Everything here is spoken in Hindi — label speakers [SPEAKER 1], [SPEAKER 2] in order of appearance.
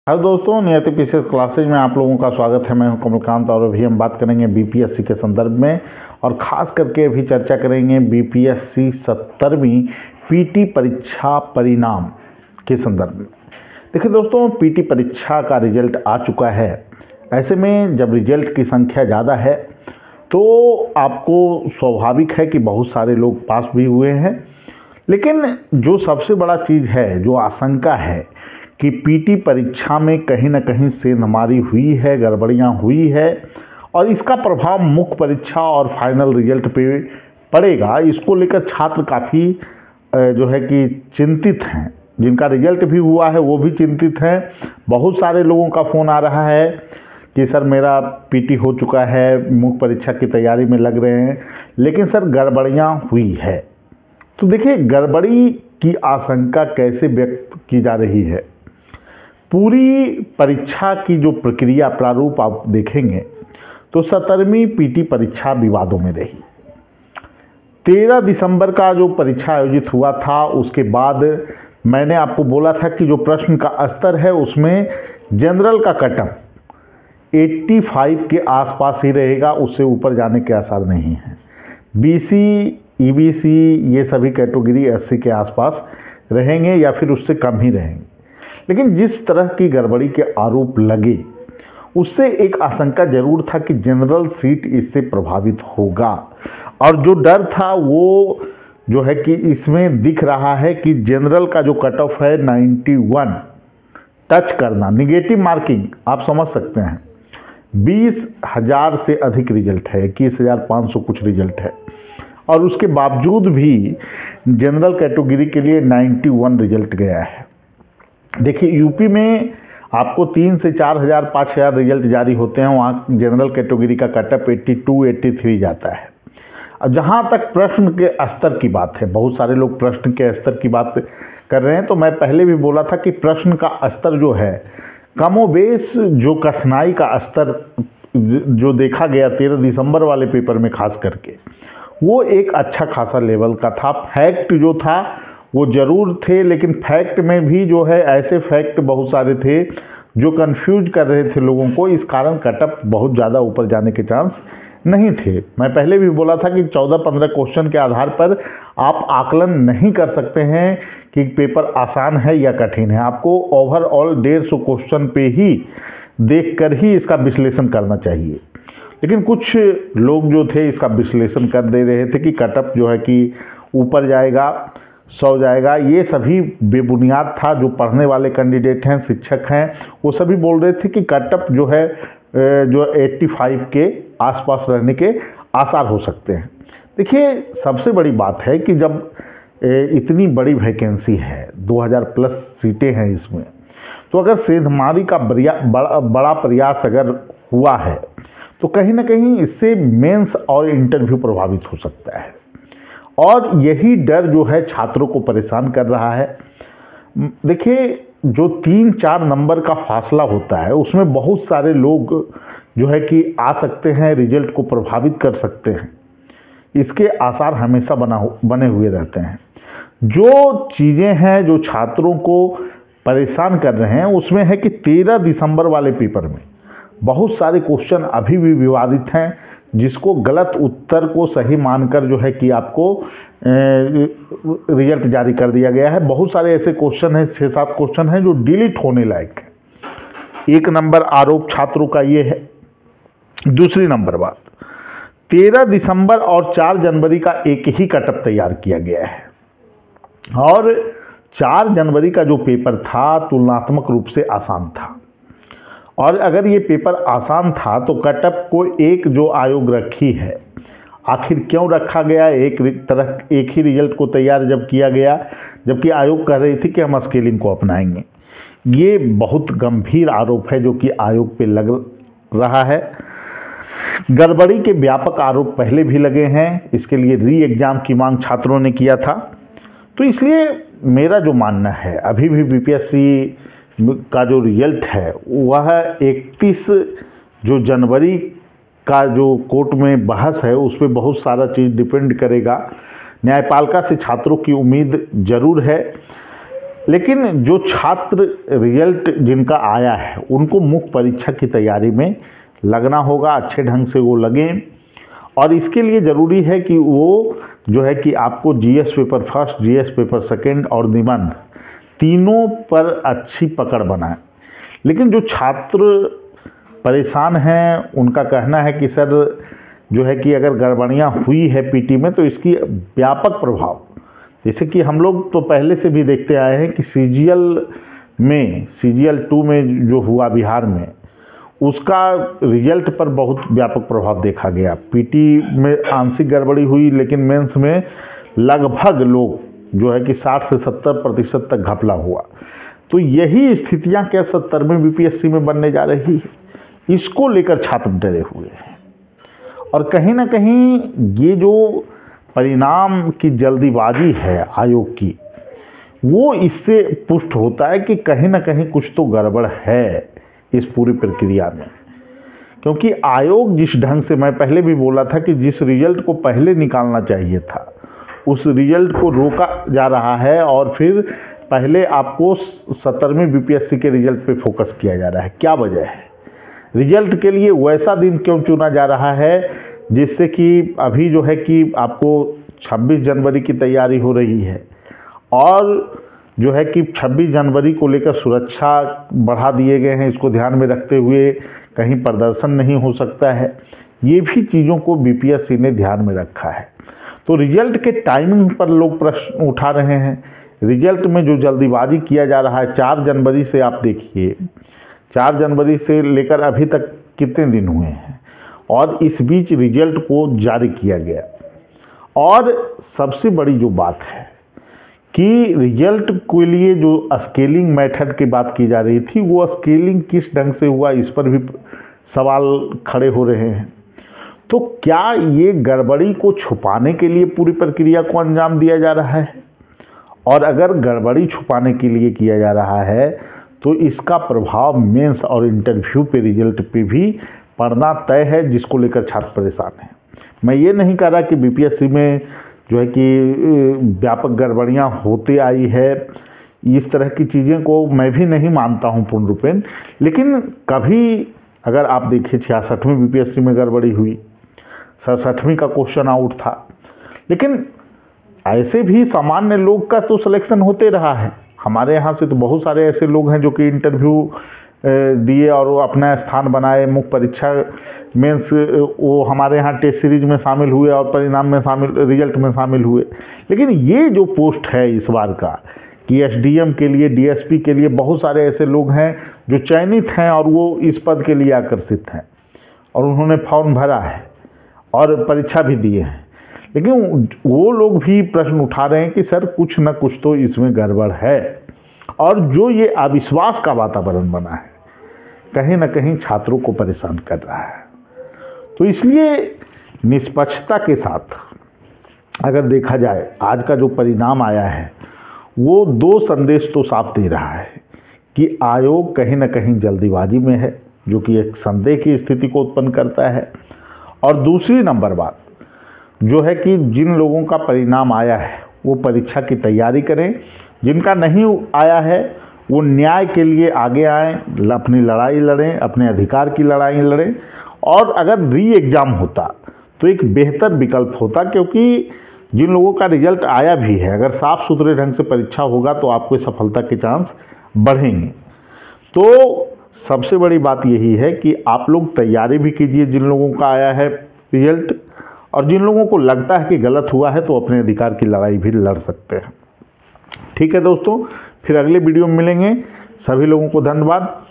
[SPEAKER 1] हेलो दोस्तों, नियति पीसीएस क्लासेज में आप लोगों का स्वागत है। मैं हूं कमलकांत और अभी हम बात करेंगे बीपीएससी के संदर्भ में और ख़ास करके अभी चर्चा करेंगे बीपीएससी 70वीं पीटी परीक्षा परिणाम के संदर्भ में। देखिए दोस्तों, पीटी परीक्षा का रिजल्ट आ चुका है। ऐसे में जब रिजल्ट की संख्या ज़्यादा है तो आपको स्वाभाविक है कि बहुत सारे लोग पास भी हुए हैं, लेकिन जो सबसे बड़ा चीज़ है, जो आशंका है कि पीटी परीक्षा में कहीं ना कहीं सेंधमारी हुई है, गड़बड़ियाँ हुई है और इसका प्रभाव मुख्य परीक्षा और फाइनल रिजल्ट पे पड़ेगा। इसको लेकर छात्र काफ़ी जो है कि चिंतित हैं। जिनका रिजल्ट भी हुआ है वो भी चिंतित हैं। बहुत सारे लोगों का फ़ोन आ रहा है कि सर मेरा पीटी हो चुका है, मुख्य परीक्षा की तैयारी में लग रहे हैं, लेकिन सर गड़बड़ियाँ हुई है। तो देखिए, गड़बड़ी की आशंका कैसे व्यक्त की जा रही है। पूरी परीक्षा की जो प्रक्रिया प्रारूप आप देखेंगे तो 70वीं पीटी परीक्षा विवादों में रही। 13 दिसंबर का जो परीक्षा आयोजित हुआ था, उसके बाद मैंने आपको बोला था कि जो प्रश्न का स्तर है उसमें जनरल का कटअप 85 के आसपास ही रहेगा, उससे ऊपर जाने के आसार नहीं है। बीसी, ईबीसी ये सभी कैटेगरी 80 के आसपास रहेंगे या फिर उससे कम ही रहेंगे। लेकिन जिस तरह की गड़बड़ी के आरोप लगे उससे एक आशंका जरूर था कि जनरल सीट इससे प्रभावित होगा। और जो डर था वो जो है कि इसमें दिख रहा है कि जनरल का जो कट ऑफ है 91 टच करना, निगेटिव मार्किंग आप समझ सकते हैं। 20,000 से अधिक रिजल्ट है, 21,500 कुछ रिजल्ट है और उसके बावजूद भी जनरल कैटेगरी के लिए 91 रिजल्ट गया है। देखिए, यूपी में आपको 3 से 4,000 5,000 रिजल्ट जारी होते हैं, वहाँ जनरल कैटेगरी का कटअप 82 83 जाता है। अब जहाँ तक प्रश्न के स्तर की बात है, बहुत सारे लोग प्रश्न के स्तर की बात कर रहे हैं, तो मैं पहले भी बोला था कि प्रश्न का स्तर जो है कमोबेश, जो कठिनाई का स्तर जो देखा गया 13 दिसंबर वाले पेपर में खास करके, वो एक अच्छा खासा लेवल का था। फैक्ट जो था वो ज़रूर थे, लेकिन फैक्ट में भी जो है ऐसे फैक्ट बहुत सारे थे जो कंफ्यूज कर रहे थे लोगों को। इस कारण कटअप बहुत ज़्यादा ऊपर जाने के चांस नहीं थे। मैं पहले भी बोला था कि 14-15 क्वेश्चन के आधार पर आप आकलन नहीं कर सकते हैं कि पेपर आसान है या कठिन है। आपको ओवरऑल 150 क्वेश्चन पे ही देखकर ही इसका विश्लेषण करना चाहिए। लेकिन कुछ लोग जो थे इसका विश्लेषण कर दे रहे थे कि कटअप जो है कि ऊपर जाएगा, 100 जाएगा। ये सभी बेबुनियाद था। जो पढ़ने वाले कैंडिडेट हैं, शिक्षक हैं, वो सभी बोल रहे थे कि कटअप जो है जो 85 के आसपास रहने के आसार हो सकते हैं। देखिए, सबसे बड़ी बात है कि जब इतनी बड़ी वैकेंसी है, 2000 प्लस सीटें हैं इसमें, तो अगर सेंधमारी का बड़ा प्रयास अगर हुआ है तो कहीं ना कहीं इससे मेंस और इंटरव्यू प्रभावित हो सकता है और यही डर जो है छात्रों को परेशान कर रहा है। देखिए, जो 3-4 नंबर का फासला होता है उसमें बहुत सारे लोग जो है कि आ सकते हैं, रिजल्ट को प्रभावित कर सकते हैं। इसके आसार हमेशा बने हुए रहते हैं। जो चीज़ें हैं जो छात्रों को परेशान कर रहे हैं उसमें है कि 13 दिसंबर वाले पेपर में बहुत सारे क्वेश्चन अभी भी विवादित हैं, जिसको गलत उत्तर को सही मानकर जो है कि आपको रिजल्ट जारी कर दिया गया है। बहुत सारे ऐसे क्वेश्चन हैं, 6-7 क्वेश्चन हैं जो डिलीट होने लायक है। 1 नंबर आरोप छात्रों का ये है। दूसरी नंबर बात, 13 दिसंबर और 4 जनवरी का एक ही कटअप तैयार किया गया है और 4 जनवरी का जो पेपर था तुलनात्मक रूप से आसान था। और अगर ये पेपर आसान था तो कटअप को एक जो आयोग रखी है, आखिर क्यों रखा गया? एक ही रिजल्ट को तैयार जब किया गया, जबकि आयोग कह रही थी कि हम स्केलिंग को अपनाएंगे। ये बहुत गंभीर आरोप है जो कि आयोग पे लग रहा है। गड़बड़ी के व्यापक आरोप पहले भी लगे हैं, इसके लिए री एग्जाम की मांग छात्रों ने किया था। तो इसलिए मेरा जो मानना है, अभी भी बीपीएससी का जो रिजल्ट है वह 31 जो जनवरी का जो कोर्ट में बहस है उस पर बहुत सारा चीज़ डिपेंड करेगा। न्यायपालिका से छात्रों की उम्मीद जरूर है। लेकिन जो छात्र रिजल्ट जिनका आया है उनको मुख्य परीक्षा की तैयारी में लगना होगा, अच्छे ढंग से वो लगें। और इसके लिए ज़रूरी है कि वो जो है कि आपको GS paper first, GS paper second और निबंध तीनों पर अच्छी पकड़ बनाएं। लेकिन जो छात्र परेशान हैं उनका कहना है कि सर जो है कि अगर गड़बड़ियाँ हुई है पीटी में तो इसकी व्यापक प्रभाव, जैसे कि हम लोग तो पहले से भी देखते आए हैं कि CGL 2 में जो हुआ बिहार में, उसका रिजल्ट पर बहुत व्यापक प्रभाव देखा गया। पीटी में आंशिक गड़बड़ी हुई, लेकिन मेंस में लगभग लोग जो है कि 60 से 70% तक घपला हुआ। तो यही स्थितियां क्या 70वें बीपीएससी में बनने जा रही है, इसको लेकर छात्र डरे हुए हैं। और कहीं ना कहीं ये जो परिणाम की जल्दीबाजी है आयोग की, वो इससे पुष्ट होता है कि कहीं ना कहीं कुछ तो गड़बड़ है इस पूरी प्रक्रिया में। क्योंकि आयोग जिस ढंग से, मैं पहले भी बोला था कि जिस रिजल्ट को पहले निकालना चाहिए था उस रिजल्ट को रोका जा रहा है और फिर पहले आपको 70वें बीपीएससी के रिजल्ट पे फोकस किया जा रहा है। क्या वजह है? रिजल्ट के लिए वैसा दिन क्यों चुना जा रहा है जिससे कि अभी जो है कि आपको 26 जनवरी की तैयारी हो रही है और जो है कि 26 जनवरी को लेकर सुरक्षा बढ़ा दिए गए हैं, इसको ध्यान में रखते हुए कहीं प्रदर्शन नहीं हो सकता है। ये भी चीज़ों को बीपीएससी ने ध्यान में रखा है। तो रिजल्ट के टाइमिंग पर लोग प्रश्न उठा रहे हैं। रिजल्ट में जो जल्दीबाजी किया जा रहा है, 4 जनवरी से आप देखिए, 4 जनवरी से लेकर अभी तक कितने दिन हुए हैं और इस बीच रिजल्ट को जारी किया गया। और सबसे बड़ी जो बात है कि रिजल्ट के लिए जो स्केलिंग मेथड की बात की जा रही थी, वो स्केलिंग किस ढंग से हुआ, इस पर भी सवाल खड़े हो रहे हैं। तो क्या ये गड़बड़ी को छुपाने के लिए पूरी प्रक्रिया को अंजाम दिया जा रहा है? और अगर गड़बड़ी छुपाने के लिए किया जा रहा है तो इसका प्रभाव मेंस और इंटरव्यू पे रिजल्ट पे भी पड़ना तय है, जिसको लेकर छात्र परेशान हैं। मैं ये नहीं कह रहा कि बीपीएससी में जो है कि व्यापक गड़बड़ियाँ होते आई है, इस तरह की चीज़ें को मैं भी नहीं मानता हूँ पूर्ण रूपेण। लेकिन कभी अगर आप देखिए 66वीं बीपीएससी में गड़बड़ी हुई, 67वीं का क्वेश्चन आउट था, लेकिन ऐसे भी सामान्य लोग का तो सिलेक्शन होते रहा है। हमारे यहाँ से तो बहुत सारे ऐसे लोग हैं जो कि इंटरव्यू दिए और वो अपना स्थान बनाए, मुख्य परीक्षा मेंस वो हमारे यहाँ टेस्ट सीरीज में शामिल हुए और परिणाम में शामिल, रिजल्ट में शामिल हुए। लेकिन ये जो पोस्ट है इस बार का कि एसडीएम के लिए, डीएसपी के लिए बहुत सारे ऐसे लोग हैं जो चयनित हैं और वो इस पद के लिए आकर्षित हैं और उन्होंने फॉर्म भरा है और परीक्षा भी दिए हैं। लेकिन वो लोग भी प्रश्न उठा रहे हैं कि सर कुछ न कुछ तो इसमें गड़बड़ है। और जो ये अविश्वास का वातावरण बना है कहीं न कहीं छात्रों को परेशान कर रहा है। तो इसलिए निष्पक्षता के साथ अगर देखा जाए, आज का जो परिणाम आया है वो 2 संदेश तो साफ दे रहा है कि आयोग कहीं न कहीं जल्दीबाजी में है, जो कि एक संदेह की स्थिति को उत्पन्न करता है। और दूसरी नंबर बात जो है कि जिन लोगों का परिणाम आया है वो परीक्षा की तैयारी करें, जिनका नहीं आया है वो न्याय के लिए आगे आएँ, अपनी लड़ाई लड़ें, अपने अधिकार की लड़ाई लड़ें। और अगर री एग्ज़ाम होता तो एक बेहतर विकल्प होता, क्योंकि जिन लोगों का रिजल्ट आया भी है, अगर साफ सुथरे ढंग से परीक्षा होगा तो आपको सफलता के चांस बढ़ेंगे। तो सबसे बड़ी बात यही है कि आप लोग तैयारी भी कीजिए जिन लोगों का आया है रिजल्ट, और जिन लोगों को लगता है कि गलत हुआ है तो अपने अधिकार की लड़ाई भी लड़ सकते हैं। ठीक है दोस्तों, फिर अगले वीडियो में मिलेंगे। सभी लोगों को धन्यवाद।